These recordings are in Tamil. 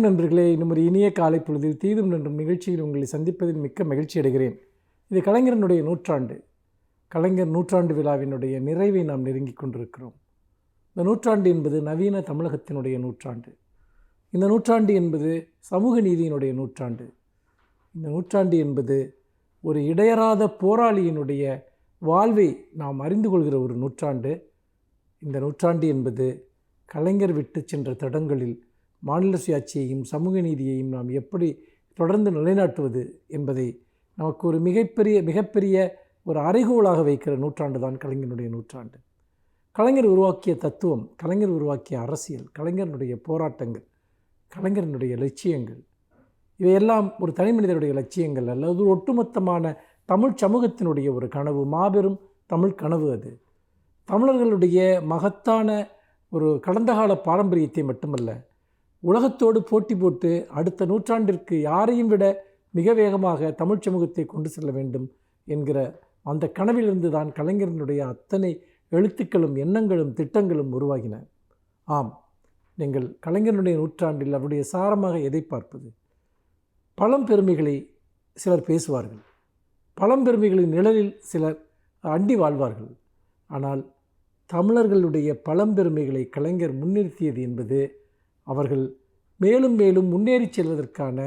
நண்பர்களே, இன்னும் ஒரு இனிய காலை பொழுதில் தீதும் நன்றும் நிகழ்ச்சியில் உங்களை சந்திப்பதில் மிக்க மகிழ்ச்சி அடைகிறேன். இது கலைஞரனுடைய நூற்றாண்டு. கலைஞர் நூற்றாண்டு விழாவினுடைய நிறைவை நாம் நெருங்கிக் கொண்டிருக்கிறோம். இந்த நூற்றாண்டு என்பது நவீன தமிழகத்தினுடைய நூற்றாண்டு. இந்த நூற்றாண்டு என்பது சமூக நீதியினுடைய நூற்றாண்டு. இந்த நூற்றாண்டு என்பது ஒரு இடையறாத போராளியினுடைய வாழ்வை நாம் அறிந்து கொள்கிற ஒரு நூற்றாண்டு. இந்த நூற்றாண்டு என்பது கலைஞர் விட்டு சென்ற தடங்களில் மாநில சுயாட்சியையும் சமூக நீதியையும் நாம் எப்படி தொடர்ந்து நிலைநாட்டுவது என்பதை நமக்கு ஒரு மிகப்பெரிய ஒரு அறைகோலாக வைக்கிற நூற்றாண்டு தான் கலைஞருடைய நூற்றாண்டு. கலைஞர் உருவாக்கிய தத்துவம், கலைஞர் உருவாக்கிய அரசியல், கலைஞருடைய போராட்டங்கள், கலைஞரனுடைய லட்சியங்கள், இவையெல்லாம் ஒரு தனி மனிதனுடைய லட்சியங்கள் அல்ல. அது ஒட்டுமொத்தமான தமிழ் சமூகத்தினுடைய ஒரு கனவு, மாபெரும் தமிழ் கனவு. அது தமிழர்களுடைய மகத்தான ஒரு கடந்த கால பாரம்பரியத்தை மட்டுமல்ல, உலகத்தோடு போட்டி போட்டு அடுத்த நூற்றாண்டிற்கு யாரையும் விட மிக வேகமாக தமிழ் சமூகத்தை கொண்டு செல்ல வேண்டும் என்கிற அந்த கனவிலிருந்து தான் கலைஞரனுடைய அத்தனை எழுத்துக்களும் எண்ணங்களும் திட்டங்களும் உருவாகின. ஆம், நீங்கள் கலைஞருடைய நூற்றாண்டில் அவருடைய சாரமாக எதை பார்ப்பது? பழம்பெருமைகளை சிலர் பேசுவார்கள், பழம்பெருமைகளின் நிழலில் சிலர் அண்டி வாழ்வார்கள். ஆனால் தமிழர்களுடைய பழம்பெருமைகளை கலைஞர் முன்னிறுத்தியது என்பது அவர்கள் மேலும் மேலும் முன்னேறி செல்வதற்கான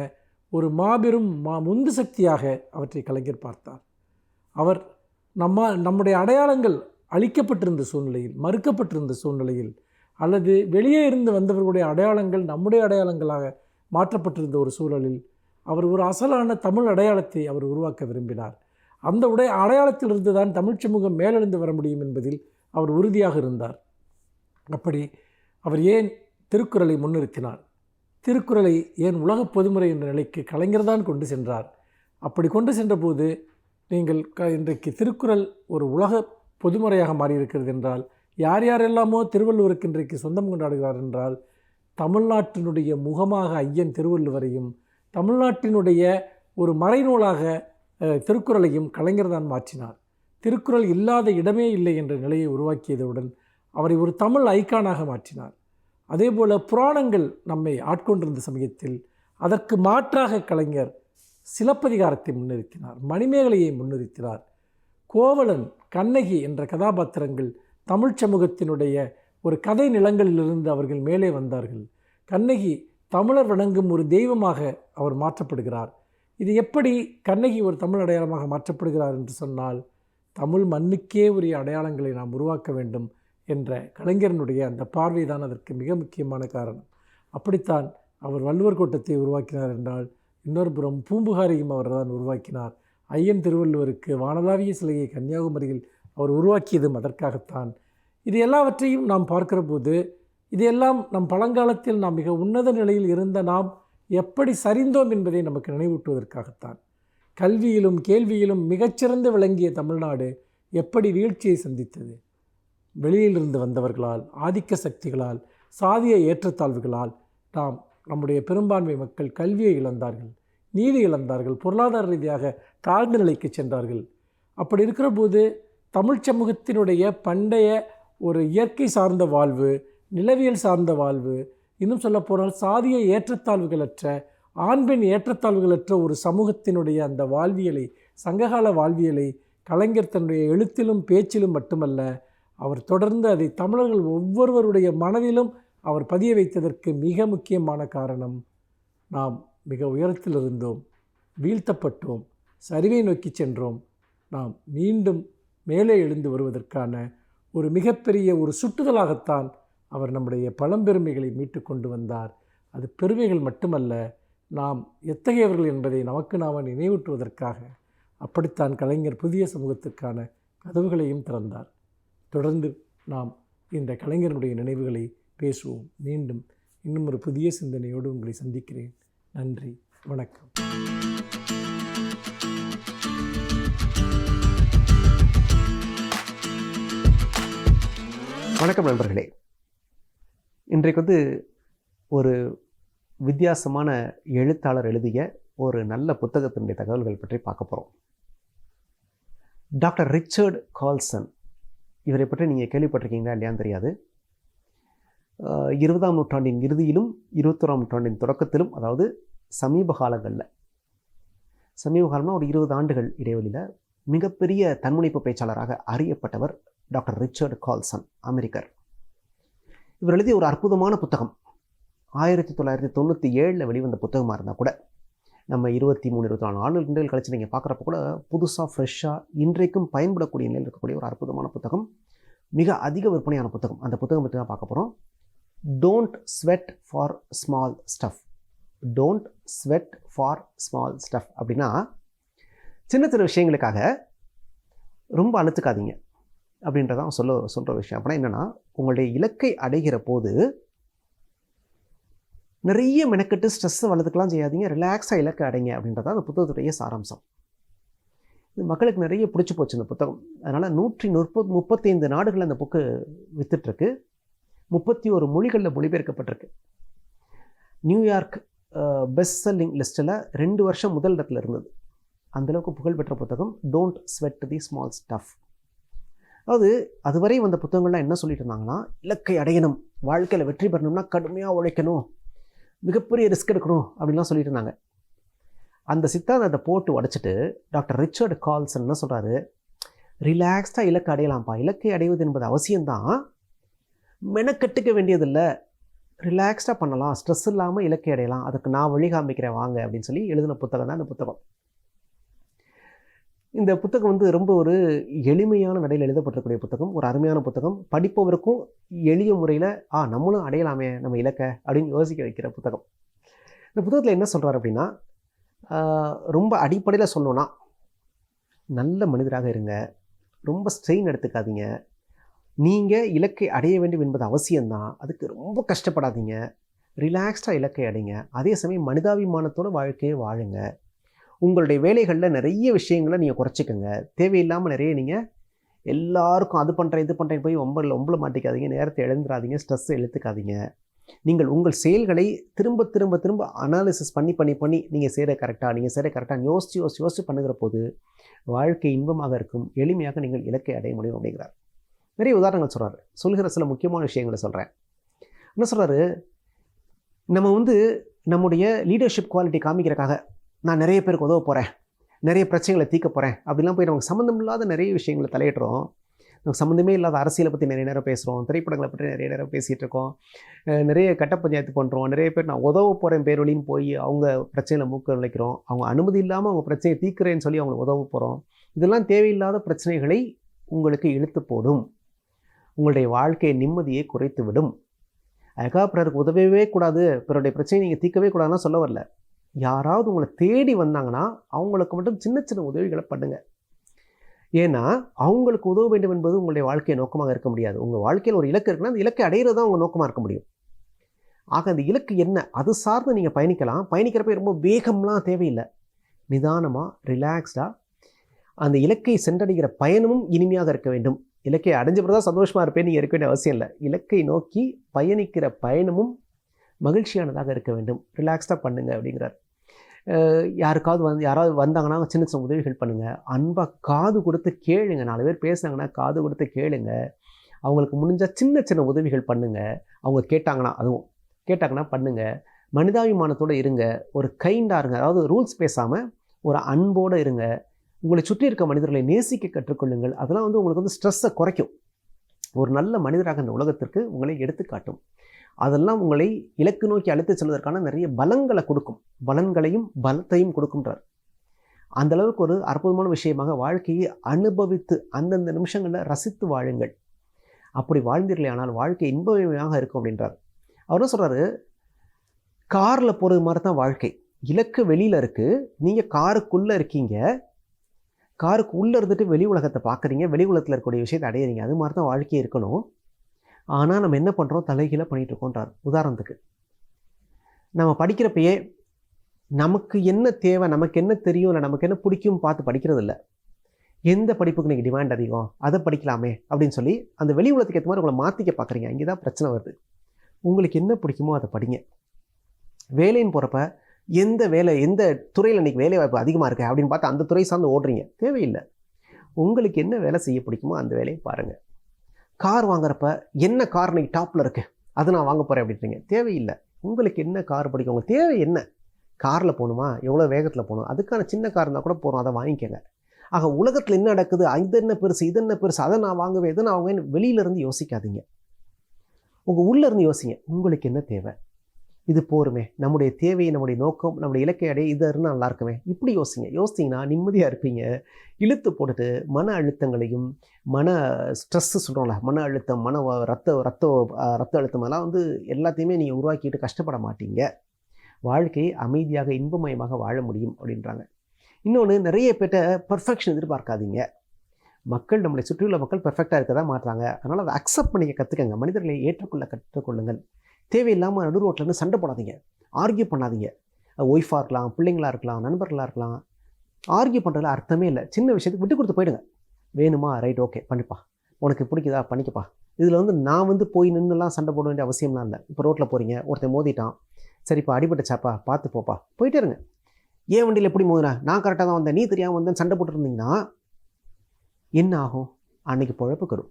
ஒரு மாபெரும் உந்து சக்தியாக அவற்றை கலைஞர் பார்த்தார். அவர் நம்முடைய அடையாளங்கள் அழிக்கப்பட்டிருந்த சூழ்நிலையில், மறுக்கப்பட்டிருந்த சூழ்நிலையில், அல்லது வெளியே இருந்து வந்தவர்களுடைய அடையாளங்கள் நம்முடைய அடையாளங்களாக மாற்றப்பட்டிருந்த ஒரு சூழலில் அவர் ஒரு அசலான தமிழ் அடையாளத்தை அவர் உருவாக்க விரும்பினார். அந்த அடையாளத்திலிருந்து தான் தமிழ் சமூகம் மேலெழுந்து வர முடியும் என்பதில் அவர் உறுதியாக இருந்தார். அப்படி அவர் ஏன் திருக்குறளை முன்னிறுத்தினார்? திருக்குறளை ஏன் உலக பொதுமுறை என்ற நிலைக்கு கலைஞர் தான் கொண்டு சென்றார். அப்படி கொண்டு சென்றபோது நீங்கள் இன்றைக்கு திருக்குறள் ஒரு உலக பொதுமுறையாக மாறியிருக்கிறது என்றால், யார் யாரெல்லாமோ திருவள்ளுவருக்கு இன்றைக்கு சொந்தம் கொண்டாடுகிறார் என்றால், தமிழ்நாட்டினுடைய முகமாக ஐயன் திருவள்ளுவரையும் தமிழ்நாட்டினுடைய ஒரு மறைநூலாக திருக்குறளையும் கலைஞர் தான் மாற்றினார். திருக்குறள் இல்லாத இடமே இல்லை என்ற நிலையை உருவாக்கியதுடன் அவரை ஒரு தமிழ் ஐக்கானாக மாற்றினார். அதேபோல் புராணங்கள் நம்மை ஆட்கொண்டிருந்த சமயத்தில் அதற்கு மாற்றாக கலைஞர் சிலப்பதிகாரத்தை முன்னிறுத்தினார், மணிமேகலையை முன்னிறுத்தினார். கோவலன், கண்ணகி என்ற கதாபாத்திரங்கள் தமிழ் சமூகத்தினுடைய ஒரு கதை நிலங்களிலிருந்து அவர்கள் மேலே வந்தார்கள். கண்ணகி தமிழர் வணங்கும் ஒரு தெய்வமாக அவர் மாற்றப்படுகிறார். இது எப்படி கண்ணகி ஒரு தமிழ் அடையாளமாக மாற்றப்படுகிறார் என்று சொன்னால், தமிழ் மண்ணுக்கே உரிய அடையாளங்களை நாம் உருவாக்க வேண்டும் என்ற கலைஞரனுடைய அந்த பார்வை தான் அதற்கு மிக முக்கியமான காரணம். அப்படித்தான் அவர் வள்ளுவர் கோட்டத்தை உருவாக்கினார் என்றால், இன்னொரு புறம் பூம்புகாரையும் அவர் தான் உருவாக்கினார். ஐயன் திருவள்ளுவருக்கு வானளாவிய சிலையை கன்னியாகுமரியில் அவர் உருவாக்கியதும் அதற்காகத்தான். இது எல்லாவற்றையும் நாம் பார்க்கிற போது, இதையெல்லாம் நம் பழங்காலத்தில் நாம் மிக உன்னத நிலையில் இருந்த நாம் எப்படி சரிந்தோம் என்பதை நமக்கு நினைவூட்டுவதற்காகத்தான். கல்வியிலும் கேள்வியிலும் மிகச்சிறந்து விளங்கிய தமிழ்நாடு எப்படி வீழ்ச்சியை சந்தித்தது? வெளியிலிருந்து வந்தவர்களால், ஆதிக்க சக்திகளால், சாதிய ஏற்றத்தாழ்வுகளால் நம்முடைய பெரும்பான்மை மக்கள் கல்வியை இழந்தார்கள், நீதி இழந்தார்கள், பொருளாதார ரீதியாக தாழ்ந்த நிலைக்கு சென்றார்கள். அப்படி இருக்கிற போது தமிழ் சமூகத்தினுடைய பண்டைய ஒரு இயற்கை சார்ந்த வாழ்வு, நிலவியல் சார்ந்த வாழ்வு, இன்னும் சொல்லப்போனால் சாதிய ஏற்றத்தாழ்வுகளற்ற, ஆண் பெண் ஏற்றத்தாழ்வுகளற்ற ஒரு சமூகத்தினுடைய அந்த வாழ்வியலை, சங்ககால வாழ்வியலை கலைஞர் தன்னுடைய எழுத்திலும் பேச்சிலும் மட்டுமல்ல, அவர் தொடர்ந்து அதை தமிழர்கள் ஒவ்வொருவருடைய மனதிலும் அவர் பதிய வைத்ததற்கு மிக முக்கியமான காரணம், நாம் மிக உயரத்தில் இருந்தோம், வீழ்த்தப்பட்டோம், சரிவை நோக்கி சென்றோம், நாம் மீண்டும் மேலே எழுந்து வருவதற்கான ஒரு மிகப்பெரிய ஒரு சுட்டுதலாகத்தான் அவர் நம்முடைய பழம்பெருமைகளை மீட்டு கொண்டு வந்தார். அது பெருமைகள் மட்டுமல்ல, நாம் எத்தகையவர்கள் என்பதை நமக்கு நாம் நினைவூட்டுவதற்காக அப்படித்தான் கலைஞர் புதிய சமூகத்துக்கான கதவுகளையும் திறந்தார். தொடர்ந்து நாம் இந்த கலைஞருடைய நினைவுகளை பேசுவோம். மீண்டும் இன்னும் ஒரு புதிய சிந்தனையோடு உங்களை சந்திக்கிறேன். நன்றி, வணக்கம். வணக்கம் நண்பர்களே. இன்றைக்கு ஒரு வித்தியாசமான எழுத்தாளர் எழுதிய ஒரு நல்ல புத்தகத்தினுடைய தகவல்கள் பற்றி பார்க்க போகிறோம். டாக்டர் ரிச்சர்ட் கால்சன், இவரை பற்றி நீங்கள் கேள்விப்பட்டிருக்கீங்களா இல்லையான்னு தெரியாது. 20ஆம் நூற்றாண்டின் இறுதியிலும் 21ஆம் நூற்றாண்டின் தொடக்கத்திலும், அதாவது சமீப காலங்களில், சமீப காலம்னா ஒரு 20 ஆண்டுகள் இடைவெளியில் மிகப்பெரிய தன்முனைப்பு பேச்சாளராக அறியப்பட்டவர் டாக்டர் ரிச்சர்ட் கால்சன், அமெரிக்கர். இவர் எழுதிய ஒரு அற்புதமான புத்தகம் 1997 வெளிவந்த புத்தகமாக இருந்தால் கூட, நம்ம 23-24 ஆண்டுகள் கழிச்சு நீங்கள் பார்க்குறப்ப கூட புதுசாக ஃப்ரெஷ்ஷாக இன்றைக்கும் பயன்படக்கூடிய நிலையில் இருக்கக்கூடிய ஒரு அற்புதமான புத்தகம், மிக அதிக விற்பனையான புத்தகம். அந்த புத்தகம் பற்றி தான் பார்க்க போகிறோம். Don't sweat for small stuff. Don't sweat for small stuff அப்படின்னா, சின்ன சின்ன விஷயங்களுக்காக ரொம்ப அழுத்துக்காதீங்க அப்படின்றதான் சொல்கிற விஷயம். அப்படின்னா என்னென்னா, உங்களுடைய இலக்கை அடைகிற போது நிறைய மெனக்கெட்டு ஸ்ட்ரெஸ்ஸை வளர்த்துக்கலாம் செய்யாதீங்க, ரிலாக்ஸாக இலக்கை அடைங்க அப்படின்றதான் அந்த புத்தகத்துடைய சாராம்சம். இது மக்களுக்கு நிறைய பிடிச்சி போச்சு இந்த புத்தகம். அதனால் 135 நாடுகளில் அந்த புக்கு வித்துட்ருக்கு. 31 மொழிகளில் மொழிபெயர்க்கப்பட்டிருக்கு. நியூயார்க் பெஸ்ட் செல்லிங் லிஸ்ட்டில் 2 வருஷம் முதல் இடத்துல இருந்தது. அந்தளவுக்கு புகழ்பெற்ற புத்தகம் don't sweat the small stuff. அதாவது அதுவரை வந்த புத்தகங்கள்லாம் என்ன சொல்லிட்டு இருந்தாங்கன்னா, இலக்கை அடையணும், வாழ்க்கையில் வெற்றி பெறணும்னா கடுமையாக உழைக்கணும், மிகப்பெரிய ரிஸ்க் எடுக்கணும் அப்படின்லாம் சொல்லிட்டு இருந்தாங்க. அந்த சித்தாந்தத்தை போட்டு உடைச்சிட்டு டாக்டர் ரிச்சர்ட் கால்சன் என்ன சொல்கிறாரு, ரிலாக்ஸ்டாக இலக்கை அடையலாம்ப்பா, இலக்கை அடைவது என்பது அவசியம்தான், மெனக்கட்டுக்க வேண்டியதில்லை, ரிலாக்ஸ்டாக பண்ணலாம், ஸ்ட்ரெஸ் இல்லாமல் இலக்கை அடையலாம், அதுக்கு நான் வழி காமிக்கிறேன் வாங்க அப்படின்னு சொல்லி எழுதின புத்தகம் தான் இந்த புத்தகம். இந்த புத்தகம் ரொம்ப ஒரு எளிமையான நடையில் எழுதப்பட்டிருக்கூடிய புத்தகம், ஒரு அருமையான புத்தகம், படிப்பவருக்கும் எளிய முறையில் நம்மளும் அடையலாமே நம்ம இலக்கை அப்படின்னு யோசிக்க வைக்கிற புத்தகம். இந்த புத்தகத்தில் என்ன சொல்கிறார் அப்படின்னா, ரொம்ப அடிப்படையில் சொல்லணும்னா, நல்ல மனிதராக இருங்க, ரொம்ப ஸ்ட்ரெயின் எடுத்துக்காதீங்க, நீங்கள் இலக்கை அடைய வேண்டும் என்பது அவசியம்தான், அதுக்கு ரொம்ப கஷ்டப்படாதீங்க, ரிலாக்ஸ்டாக இலக்கை அடைங்க, அதே சமயம் மனிதாபிமானத்தோட வாழ்க்கையை வாழுங்க, உங்களுடைய வேலைகளில் நிறைய விஷயங்களை நீங்கள் குறைச்சிக்கோங்க, தேவையில்லாமல் நிறைய நீங்கள் எல்லாருக்கும் அது பண்ணுறேன் இது பண்ணுறேன் போய் ஒம்பள மாட்டிக்காதீங்க, நேரத்தை இழந்துடாதீங்க, ஸ்ட்ரெஸ்ஸை இழுத்துக்காதீங்க, நீங்கள் உங்கள் செயல்களை திரும்ப திரும்ப திரும்ப அனாலிசிஸ் பண்ணி நீங்கள் செய்கிற கரெக்டாக யோசிச்சு பண்ணுகிற போது வாழ்க்கை இன்பமாக இருக்கும், எளிமையாக நீங்கள் இலக்கை அடைய முடியும் அப்படிங்கிறார். நிறைய உதாரணங்கள் சொல்கிற சில முக்கியமான விஷயங்களை சொல்கிறேன். என்ன சொல்கிறாரு, நம்ம நம்முடைய லீடர்ஷிப் குவாலிட்டி காமிக்கிறக்காக நான் நிறைய பேருக்கு உதவ போகிறேன், நிறைய பிரச்சனைகளை தீர்க்க போகிறேன் அப்படிலாம் போய் நமக்கு சம்மந்தம் இல்லாத நிறைய விஷயங்களை தலையிடுறோம். நமக்கு சம்மந்தமே இல்லாத அரசியலை பற்றி நிறைய நேரம் பேசுகிறோம், திரைப்படங்களை பற்றி நிறைய நேரம் பேசிகிட்டு இருக்கோம், நிறைய கட்ட பஞ்சாயத்து பண்ணுறோம், நிறைய பேர் நான் உதவ போகிறேன் பேர் வழின்னு போய் அவங்க பிரச்சனையில் மூக்க நுழைக்கிறோம், அவங்க அனுமதி இல்லாமல் அவங்க பிரச்சனையை தீர்க்கிறேன்னு சொல்லி அவங்களுக்கு உதவ போகிறோம். இதெல்லாம் தேவையில்லாத பிரச்சனைகளை உங்களுக்கு இழுத்து போடும், உங்களுடைய வாழ்க்கையை நிம்மதியை குறைத்து விடும். அதுக்காக பிறருக்கு உதவவே கூடாது, பிறருடைய பிரச்சனையை நீங்கள் தீர்க்கவே கூடாதுன்னா சொல்ல வரல. யாராவது உங்களை தேடி வந்தாங்கன்னா அவங்களுக்கு மட்டும் சின்ன சின்ன உதவிகளை பண்ணுங்க. ஏன்னா அவங்களுக்கு உதவ வேண்டும் என்பது உங்களுடைய வாழ்க்கையை நோக்கமாக இருக்க முடியாது. உங்கள் வாழ்க்கையில் ஒரு இலக்கு இருக்குன்னா அந்த இலக்கை அடையிறது தான் உங்கள் நோக்கமாக இருக்க முடியும். ஆக அந்த இலக்கு என்ன, அது சார்ந்து நீங்கள் பயணிக்கலாம். பயணிக்கிறப்ப ரொம்ப வேகம்லாம் தேவையில்லை, நிதானமாக ரிலாக்ஸ்டாக அந்த இலக்கை சென்றடைகிற பயணமும் இனிமையாக இருக்க வேண்டும். இலக்கை அடைஞ்ச பிறகு தான் சந்தோஷமாக இருப்பேன் நீங்கள் இருக்க வேண்டிய அவசியம் இல்லை. இலக்கை நோக்கி பயணிக்கிற பயணமும் மகிழ்ச்சியானதாக இருக்க வேண்டும், ரிலாக்ஸ்டாக பண்ணுங்க அப்படிங்கிறார். யாராவது வந்தாங்கன்னா சின்ன சின்ன உதவிகள் பண்ணுங்கள், அன்பாக காது கொடுத்து கேளுங்க, 4 பேர் பேசுனாங்கன்னா காது கொடுத்து கேளுங்க, அவங்களுக்கு முடிஞ்சால் சின்ன சின்ன உதவிகள் பண்ணுங்கள், அவங்க கேட்டாங்கன்னா பண்ணுங்கள், மனிதாபிமானத்தோடு இருங்க, ஒரு கைண்டாக இருங்க, அதாவது ரூல்ஸ் பேசாமல் ஒரு அன்போடு இருங்க, உங்களை சுற்றி இருக்க மனிதர்களை நேசிக்க கற்றுக்கொள்ளுங்கள். அதெல்லாம் உங்களுக்கு ஸ்ட்ரெஸ்ஸை குறைக்கும், ஒரு நல்ல மனிதராக இந்த உலகத்திற்கு உங்களை எடுத்துக்காட்டும். அதெல்லாம் உங்களை இலக்கு நோக்கி அழைத்து செல்வதற்கான நிறைய பலங்களை கொடுக்கும், பலன்களையும் பலத்தையும் கொடுக்கின்றார். அந்த அளவுக்கு ஒரு அற்புதமான விஷயமாக வாழ்க்கையை அனுபவித்து அந்தந்த நிமிஷங்களில் ரசித்து வாழுங்கள். அப்படி வாழ்ந்தீர்களே ஆனால் வாழ்க்கை இன்பமயமாக இருக்கும் அப்படின்றார். அவர் என்ன சொல்கிறாரு, காரில் போகிறது மாதிரி தான் வாழ்க்கை. இலக்கு வெளியில் இருக்குது, நீங்கள் காருக்குள்ளே இருக்கீங்க, காருக்கு உள்ளே இருந்துட்டு வெளி உலகத்தை பார்க்குறீங்க, வெளி உலகத்தில் இருக்கக்கூடிய விஷயத்தை அடையிறீங்க. அது மாதிரி தான் வாழ்க்கையே இருக்கணும். ஆனால் நம்ம என்ன பண்ணுறோம், தலைகீழாக பண்ணிகிட்டு இருக்கோன்றார். உதாரணத்துக்கு நம்ம படிக்கிறப்பயே நமக்கு என்ன தேவை, நமக்கு என்ன தெரியும், இல்லை நமக்கு என்ன பிடிக்கும் பார்த்து படிக்கிறது இல்லை. எந்த படிப்புக்கு நீங்கள் டிமாண்ட் அதிகம் அதை படிக்கலாமே அப்படின்னு சொல்லி அந்த வெளி உலகத்துக்கு ஏற்ற மாதிரி உங்களை மாற்றிக்க பார்க்குறீங்க. இங்கே தான் பிரச்சனை வருது. உங்களுக்கு என்ன பிடிக்குமோ அதை படிங்க. வேலைன்னு போகிறப்ப எந்த துறையில் இன்றைக்கி வேலை வாய்ப்பு அதிகமாக இருக்குது அப்படின்னு பார்த்து அந்த துறை சார்ந்து ஓடுறீங்க, தேவையில்லை. உங்களுக்கு என்ன வேலை செய்ய பிடிக்குமோ அந்த வேலையை பாருங்கள். கார் வாங்குறப்ப என்ன கார் இன்றைக்கி டாப்பில் இருக்குது, அதை நான் வாங்க போகிறேன் அப்படின்றீங்க. தேவையில்லை. உங்களுக்கு என்ன கார் பிடிக்கும், உங்களுக்கு தேவை என்ன? காரில் போகணுமா, எவ்வளோ வேகத்தில் போகணும், அதுக்கான சின்ன கார் இருந்தால் கூட போகிறோம், அதை வாங்கிக்கோங்க. ஆக உலகத்தில் என்ன நடக்குது, இது என்ன பெருசு, இது என்ன பெருசு, அதை நான் வாங்குவேன், இதை நான் வாங்குவேன், வெளியிலேருந்து யோசிக்காதீங்க. உங்கள் உள்ளேருந்து யோசிங்க. உங்களுக்கு என்ன தேவை, இது போருமே, நம்முடைய தேவை, நம்முடைய நோக்கம், நம்முடைய இலக்கை அடைய இது இருந்தால் நல்லா இருக்குமே, இப்படி யோசிங்க. யோசிச்சிங்கன்னா நிம்மதியாக இருப்பீங்க. இழுத்து போட்டுட்டு மன அழுத்தங்களையும் மன ஸ்ட்ரெஸ்ஸு சொல்கிறோம்ல, மன அழுத்தம், ரத்த அழுத்தம் எல்லாம் எல்லாத்தையுமே நீங்கள் உருவாக்கிட்டு கஷ்டப்பட மாட்டீங்க. வாழ்க்கையை அமைதியாக இன்பமயமாக வாழ முடியும் அப்படின்றாங்க. இன்னொன்று, நிறைய பேர்ட்ட பர்ஃபெக்ஷன் எதிர்பார்க்காதீங்க. மக்கள், நம்மளை சுற்றியுள்ள மக்கள் பெர்ஃபெக்டாக இருக்க தான் மாட்டுறாங்க. அதனால் அதை அக்செப்ட் பண்ணிக்க கற்றுக்கங்க. மனிதர்களை ஏற்றுக்கொள்ள கற்றுக்கொள்ளுங்கள். தேவையில்லாமல் நடு ரோட்டில் சண்டை போடாதீங்க, ஆர்கியூ பண்ணாதீங்க. ஒய்ஃபாக இருக்கலாம், பிள்ளைங்களாக இருக்கலாம், நண்பர்களாக இருக்கலாம். ஆர்கியூ பண்ணுறதுல அர்த்தமே இல்லை. சின்ன விஷயத்துக்கு விட்டு கொடுத்து போயிடுங்க. வேணுமா, ரைட், ஓகே, பண்ணிப்பா, உனக்கு பிடிக்குதா, பண்ணிக்கப்பா. இதில் நான் போய் நின்றுலாம் சண்டை போட வேண்டிய அவசியம்லாம் இல்லை. இப்போ ரோட்டில் போகிறீங்க, ஒருத்தன் மோதிட்டான், சரிப்பா, அடிபட்டுச்சாப்பா, பார்த்து போப்பா, போயிட்டே இருங்க. ஏன் வண்டியில் எப்படி மோதினா, நான் கரெக்டாக தான் வந்தேன், நீ தெரியாமல் வந்தேன்னு சண்டை போட்டுருந்தீங்கன்னா என்ன ஆகும்? அன்னைக்கு பொழப்பு கரும்.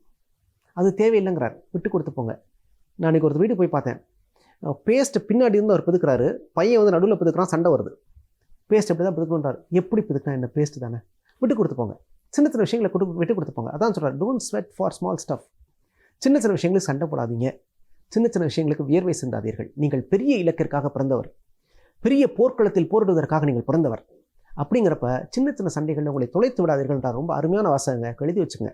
அது தேவையில்லைங்கிறார். விட்டு கொடுத்து போங்க. நான் அன்றைக்கி ஒருத்தர் வீட்டுக்கு போய் பார்த்தேன். பேஸ்ட்டு பின்னாடி இருந்து அவர் பிதுக்கிறாரு, பையன் நடுவில் பிதுக்கிறான், சண்டை வருது. பேஸ்ட் எப்படி தான் பிதுக்கணுன்றார். எப்படி பிதுக்கினா என்ன, பேஸ்ட்டு தானே, விட்டு கொடுத்து போங்க. சின்ன சின்ன விஷயங்களை விட்டு கொடுத்து போங்க. அதான் சொல்கிறார், don't sweat for small stuff. சின்ன சின்ன விஷயங்களுக்கு சண்டை போடாதீங்க. சின்ன சின்ன விஷயங்களுக்கு வியர்வை சிந்தாதீர்கள். நீங்கள் பெரிய இலக்கிற்காக பிறந்தவர், பெரிய போர்க்களத்தில் போரிடுவதற்காக நீங்கள் பிறந்தவர். அப்படிங்கிறப்ப சின்ன சின்ன சண்டைகளில் உங்களை தொலைத்து விடாதீர்கள்ன்றார். ரொம்ப அருமையான வாசகங்க, எழுதி வச்சுங்க.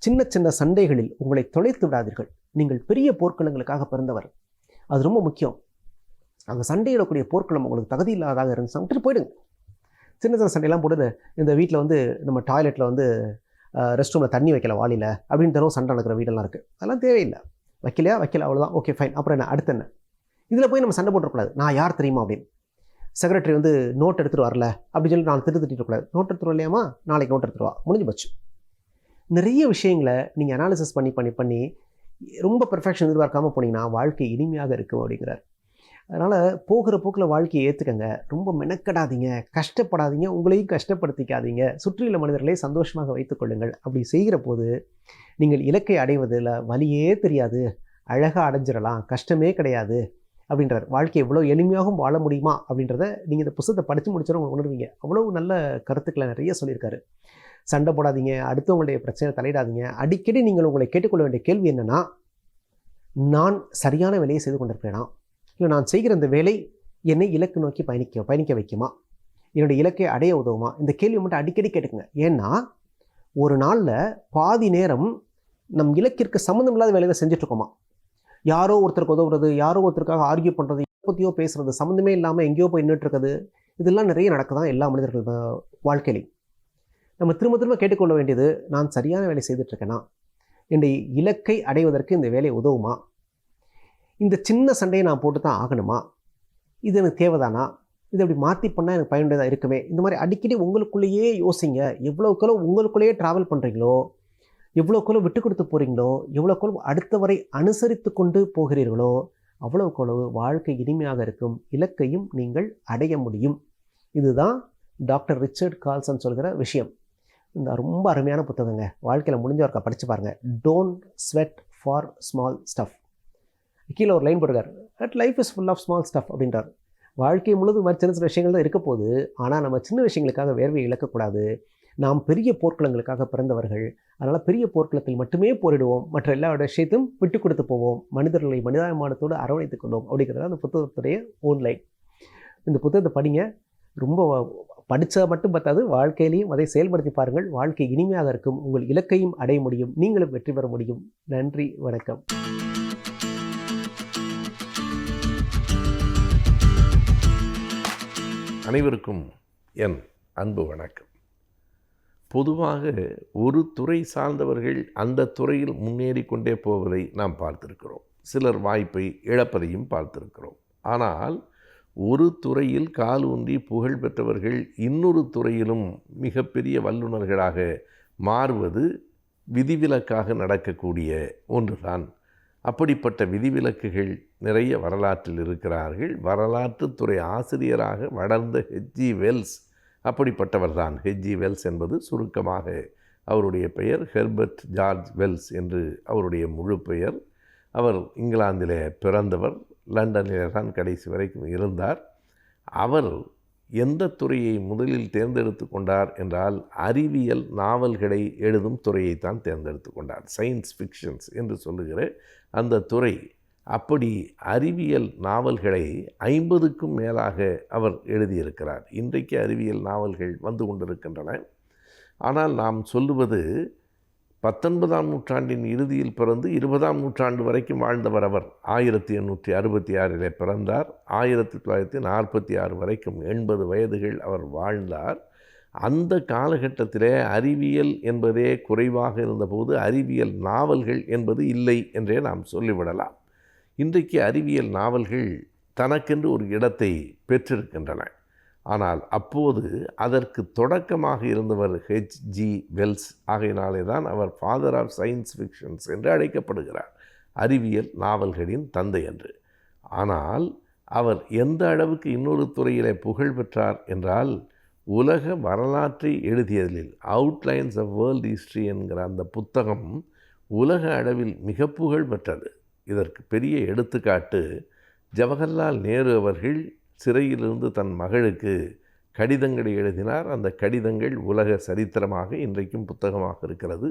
சின்ன சின்ன சண்டைகளில் உங்களை தொலைத்து விடாதீர்கள். நீங்கள் பெரிய போர்க்களங்களுக்காக பிறந்தவர். அது ரொம்ப முக்கியம். அந்த சண்டையிடக்கூடிய போர்க்களம் உங்களுக்கு தகுதி இல்லாததாக இருந்துச்சுன்னா விட்டுட்டு போயிடுங்க. சின்ன சின்ன சண்டையெல்லாம் போட்டு, இந்த வீட்டில் நம்ம டாய்லெட்டில் ரெஸ்ட் ரூமில் தண்ணி வைக்கல வாளியில் அப்படின்னு தரும் சண்டை நடக்கிற வீடெல்லாம் இருக்குது. அதெல்லாம் தேவையில்லை. வைக்கலையா, வைக்கல, அவ்வளோதான், ஓகே ஃபைன். அப்புறம் என்ன, அடுத்து என்ன? இதில் போய் நம்ம சண்டை போட்டுறக்கூடாது. நான் யார் தெரியுமா அப்படின்னு. செக்ரட்டரி நோட் எடுத்துகிட்டு வரல அப்படின்னு சொல்லி நான் திட்டக்கூடாது. நோட் எடுத்துகிட்டு வரலையாமா, நாளைக்கு நோட் எடுத்துகிட்டு வா, முடிஞ்சு போச்சு. நிறைய விஷயங்களை நீங்கள் அனாலிசிஸ் பண்ணி ரொம்ப பெர்ஃபெக்ஷன் எதிர்பார்க்காமல் போனீங்கன்னா வாழ்க்கை இனிமையாக இருக்கும் அப்படிங்கிறார். அதனால் போகிற போக்கில் வாழ்க்கையை ஏற்றுக்கங்க. ரொம்ப மெனக்கடாதீங்க, கஷ்டப்படாதீங்க, உங்களையும் கஷ்டப்படுத்திக்காதீங்க. சுற்றியுள்ள மனிதர்களை சந்தோஷமாக வைத்துக்கொள்ளுங்கள். அப்படி செய்கிற போது நீங்கள் இலக்கை அடைவதில் வலியே தெரியாது, அழகாக அடைஞ்சிடலாம், கஷ்டமே கிடையாது அப்படின்றார். வாழ்க்கையை எவ்வளோ எளிமையாகவும் வாழ முடியுமா அப்படின்றத நீங்கள் இந்த புத்தகத்தை படித்து முடிச்சோம் உங்களுக்கு உணர்வீங்க. அவ்வளோ நல்ல கருத்துக்களை நிறைய சொல்லியிருக்காரு. சண்டை போடாதீங்க, அடுத்தவங்களுடைய பிரச்சனை தலையிடாதீங்க. அடிக்கடி நீங்கள் உங்களை கேட்டுக்கொள்ள வேண்டிய கேள்வி என்னென்னா, நான் சரியான வேலையை செய்து கொண்டிருக்கிறேனா, இல்லை நான் செய்கிற இந்த வேலை என்னை இலக்கு நோக்கி பயணிக்க வைக்குமா, என்னுடைய இலக்கை அடைய உதவுமா? இந்த கேள்வி மட்டும் அடிக்கடி கேட்டுக்குங்க. ஏன்னா ஒரு நாளில் பாதி நேரம் நம் இலக்கிற்கு சம்மந்தம் இல்லாத வேலையை செஞ்சுட்ருக்கோமா. யாரோ ஒருத்தருக்கு உதவுறது, யாரோ ஒருத்தருக்காக ஆர்கியூ பண்ணுறது, பற்றியோ பேசுகிறது, சம்மந்தமே இல்லாமல் எங்கேயோ போய் நின்றுட்டுருக்குது. இதெல்லாம் நிறைய நடக்குதான் எல்லா மனிதர்கள் வாழ்க்கையிலையும். நம்ம திரும்ப திரும்ப கேட்டுக்கொள்ள வேண்டியது, நான் சரியான வேலை செய்துட்ருக்கேனா, என்னுடைய இலக்கை அடைவதற்கு இந்த வேலை உதவுமா, இந்த சின்ன சண்டையை நான் போட்டு தான் ஆகணுமா, இது எனக்கு தேவைதானா, இது அப்படி மாற்றி பண்ணால் எனக்கு பயனுள்ளதாக இருக்குமே. இந்த மாதிரி அடிக்கடி உங்களுக்குள்ளேயே யோசிங்க. எவ்வளோக்களோ உங்களுக்குள்ளேயே ட்ராவல் பண்ணுறீங்களோ, எவ்வளோக்களோ விட்டு கொடுத்து போகிறீங்களோ, எவ்வளோக்களோ அடுத்தவரை அனுசரித்து கொண்டு போகிறீர்களோ, அவ்வளோக்களவு வாழ்க்கை இனிமையாக இருக்கும். இலக்கையும் நீங்கள் அடைய முடியும். இதுதான் டாக்டர் ரிச்சர்ட் கால்சன் சொல்கிற விஷயம். இந்த ரொம்ப அருமையான புத்தகங்க. வாழ்க்கையில் முடிஞ்சவர்க்கா படித்து பாருங்கள். Don't sweat for small stuff. கீழே ஒரு லைன் போடுறார், that life is full of small stuff அப்படின்றார். வாழ்க்கை முழுவதும் மாதிரி சின்ன சின்ன விஷயங்கள் தான் இருக்க போகுது. ஆனால் நம்ம சின்ன விஷயங்களுக்காக வேர்வையை இழக்கக்கூடாது. நாம் பெரிய போர்க்களங்களுக்காக பிறந்தவர்கள். அதனால் பெரிய போர்க்களத்தில் மட்டுமே போரிடுவோம், மற்ற எல்லா விஷயத்தையும் விட்டு கொடுத்து போவோம், மனிதர்களை மனிதாபிமானத்தோடு அரவணைத்துக் கொள்வோம் அப்படிங்கிறது அந்த புத்தகத்துடைய ஓன்லைன். இந்த புத்தகத்தை படிங்க. ரொம்ப படித்தா மட்டும் பார்த்தாது, வாழ்க்கையிலையும் அதை செயல்படுத்தி பாருங்கள். வாழ்க்கை இனிமையாக இருக்கும். உங்கள் இலக்கையும் அடைய முடியும், நீங்களும் வெற்றி பெற முடியும். நன்றி, வணக்கம். அனைவருக்கும் என் அன்பு வணக்கம். பொதுவாக ஒரு துறை சார்ந்தவர்கள் அந்த துறையில் முன்னேறி கொண்டே போவதை நாம் பார்த்திருக்கிறோம். சிலர் வாய்ப்பை இழப்பதையும் பார்த்திருக்கிறோம். ஆனால் ஒரு துறையில் கால் ஊன்றி புகழ் பெற்றவர்கள் இன்னொரு துறையிலும் மிகப்பெரிய வல்லுநர்களாக மாறுவது விதிவிலக்காக நடக்கக்கூடிய ஒன்றுதான். அப்படிப்பட்ட விதிவிலக்குகள் நிறைய வரலாற்றில் இருக்கிறார்கள். வரலாற்றுத்துறை ஆசிரியராக வளர்ந்த ஹெச்ஜி வெல்ஸ் அப்படிப்பட்டவர் தான். ஹெச்ஜி வெல்ஸ் என்பது சுருக்கமாக அவருடைய பெயர் ஹெர்பர்ட் ஜார்ஜ் வெல்ஸ் என்று அவருடைய முழு பெயர். அவர் இங்கிலாந்திலே பிறந்தவர், லண்டனிலே தான் கடைசி வரைக்கும் இருந்தார். அவர் எந்த துறையை முதலில் தேர்ந்தெடுத்து கொண்டார் என்றால் அறிவியல் நாவல்களை எழுதும் துறையைத்தான் தேர்ந்தெடுத்து கொண்டார். சயின்ஸ் ஃபிக்ஷன்ஸ் என்று சொல்லுகிற அந்த துறை. அப்படி அறிவியல் நாவல்களை 50க்கும் மேலாக அவர் எழுதியிருக்கிறார். இன்றைக்கு அறிவியல் நாவல்கள் வந்து கொண்டிருக்கின்றன. ஆனால் நாம் சொல்லுவது 19ஆம் நூற்றாண்டின் இறுதியில் பிறந்து 20ஆம் நூற்றாண்டு வரைக்கும் வாழ்ந்தவர் அவர். 1866 பிறந்தார். 1946 வரைக்கும் 80 வயதுகள் அவர் வாழ்ந்தார். அந்த காலகட்டத்திலே அறிவியல் என்பதே குறைவாக இருந்தபோது அறிவியல் நாவல்கள் என்பது இல்லை என்றே நாம் சொல்லிவிடலாம். இன்றைக்கு அறிவியல் நாவல்கள் தனக்கென்று ஒரு இடத்தை பெற்றிருக்கின்றன. ஆனால் அப்போது அதற்கு தொடக்கமாக இருந்தவர் H.G. வெல்ஸ். ஆகையினாலே தான் அவர் ஃபாதர் ஆஃப் சயின்ஸ் ஃபிக்ஷன்ஸ் என்று அழைக்கப்படுகிறார், அறிவியல் நாவல்களின் தந்தை என்று. ஆனால் அவர் எந்த அளவுக்கு இன்னொரு துறையிலே புகழ் பெற்றார் என்றால், உலக வரலாற்றை எழுதியதில் அவுட்லைன்ஸ் ஆஃப் வேர்ல்ட் ஹிஸ்ட்ரி என்கிற அந்த புத்தகம் உலக அளவில் மிக புகழ் பெற்றது. இதற்கு பெரிய எடுத்துக்காட்டு, ஜவஹர்லால் நேரு அவர்கள் சிறையிலிருந்து தன் மகளுக்கு கடிதங்களை எழுதினார். அந்த கடிதங்கள் உலக சரித்திரமாக இன்றைக்கும் புத்தகமாக இருக்கிறது.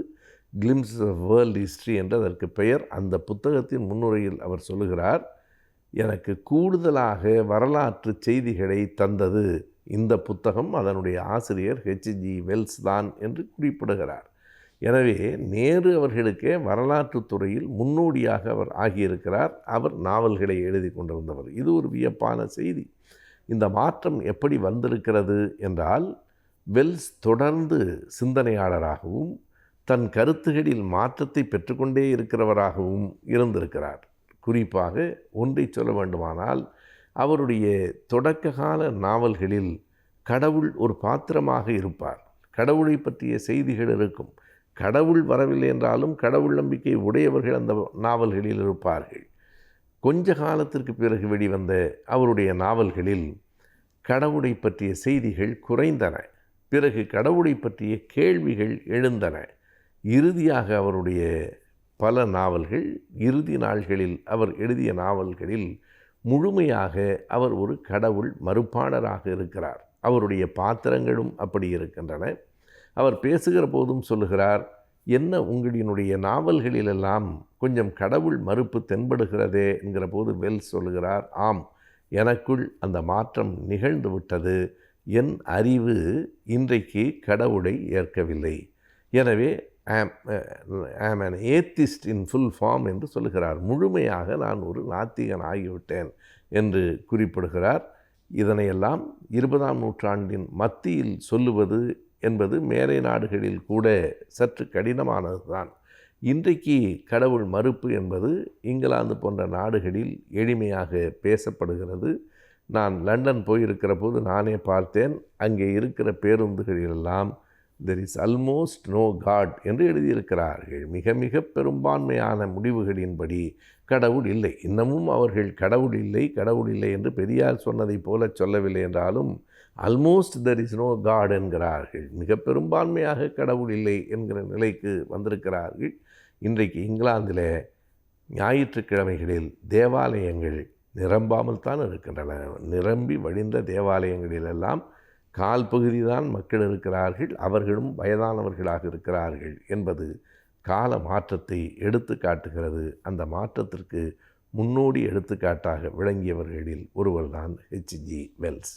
கிளிம்ஸ் ஆஃப் வேர்ல்ட் ஹிஸ்ட்ரி என்று அதற்கு பெயர். அந்த புத்தகத்தின் முன்னுரையில் அவர் சொல்லுகிறார், எனக்கு கூடுதலாக வரலாற்று செய்திகளை தந்தது இந்த புத்தகம், அதனுடைய ஆசிரியர் H.G. வெல்ஸ் தான் என்று குறிப்பிடுகிறார். எனவே நேரு அவர்களுக்கே வரலாற்று துறையில் முன்னோடியாக அவர் ஆகியிருக்கிறார். அவர் நாவல்களை எழுதி கொண்டிருந்தவர். இது ஒரு வியப்பான செய்தி. இந்த மாற்றம் எப்படி வந்திருக்கிறது என்றால், வெல்ஸ் தொடர்ந்து சிந்தனையாளராகவும் தன் கருத்துகளில் மாற்றத்தை பெற்றுக்கொண்டே இருக்கிறவராகவும் இருந்திருக்கிறார். குறிப்பாக ஒன்றை சொல்ல வேண்டுமானால், அவருடைய தொடக்க கால நாவல்களில் கடவுள் ஒரு பாத்திரமாக இருப்பார். கடவுளை பற்றிய செய்திகள் இருக்கும். கடவுள் வரவில்லை என்றாலும் கடவுள் நம்பிக்கை உடையவர்கள் அந்த நாவல்களில் இருப்பார்கள். கொஞ்ச காலத்திற்கு பிறகு வெளிவந்த அவருடைய நாவல்களில் கடவுளை பற்றிய செய்திகள் குறைந்தன. பிறகு கடவுளை பற்றிய கேள்விகள் எழுந்தன. இறுதியாக அவருடைய பல நாவல்கள், இறுதி நாள்களில் அவர் எழுதிய நாவல்களில் முழுமையாக அவர் ஒரு கடவுள் மறுப்பாளராக இருக்கிறார். அவருடைய பாத்திரங்களும் அப்படி இருக்கின்றன. அவர் பேசுகிற போதும் சொல்லுகிறார், என்ன உங்களினுடைய நாவல்களிலெல்லாம் கொஞ்சம் கடவுள் மறுப்பு தென்படுகிறதே என்கிற போது வெல்ஸ் சொல்லுகிறார், ஆம், எனக்குள் அந்த மாற்றம் நிகழ்ந்து விட்டது. என் அறிவு இன்றைக்கு கடவுளை ஏற்கவில்லை. எனவே ஆம் an atheist in full form என்று சொல்லுகிறார். முழுமையாக நான் ஒரு நாத்திகன் ஆகிவிட்டேன் என்று குறிப்பிடுகிறார். இதனையெல்லாம் 20ஆம் நூற்றாண்டின் மத்தியில் சொல்லுவது என்பது மேலை நாடுகளில் கூட சற்று கடினமானது தான். இன்றைக்கு கடவுள் மறுப்பு என்பது இங்கிலாந்து போன்ற நாடுகளில் எளிமையாக பேசப்படுகிறது. நான் லண்டன் போயிருக்கிற போது நானே பார்த்தேன். அங்கே இருக்கிற பேருந்துகளிலெல்லாம் there is almost no God என்று எழுதியிருக்கிறார்கள். மிக மிக பெரும்பான்மையான முடிவுகளின்படி கடவுள் இல்லை. இன்னமும் அவர்கள் கடவுள் இல்லை கடவுள் இல்லை என்று பெரியார் சொன்னதை போல சொல்லவில்லை என்றாலும் almost there is no God என்கிறார்கள். மிக பெரும்பான்மையாக கடவுள் இல்லை என்கிற நிலைக்கு வந்திருக்கிறார்கள். இன்றைக்கு இங்கிலாந்தில் ஞாயிற்றுக்கிழமைகளில் தேவாலயங்கள் நிரம்பாமல் தான் இருக்கின்றன. நிரம்பி வழிந்த தேவாலயங்களிலெல்லாம் கால் பகுதி தான் மக்கள் இருக்கிறார்கள். அவர்களும் வயதானவர்களாக இருக்கிறார்கள் என்பது கால மாற்றத்தை எடுத்து காட்டுகிறது. அந்த மாற்றத்திற்கு முன்னோடி எடுத்துக்காட்டாக விளங்கியவர்களில் ஒருவர்தான் H.G. வெல்ஸ்.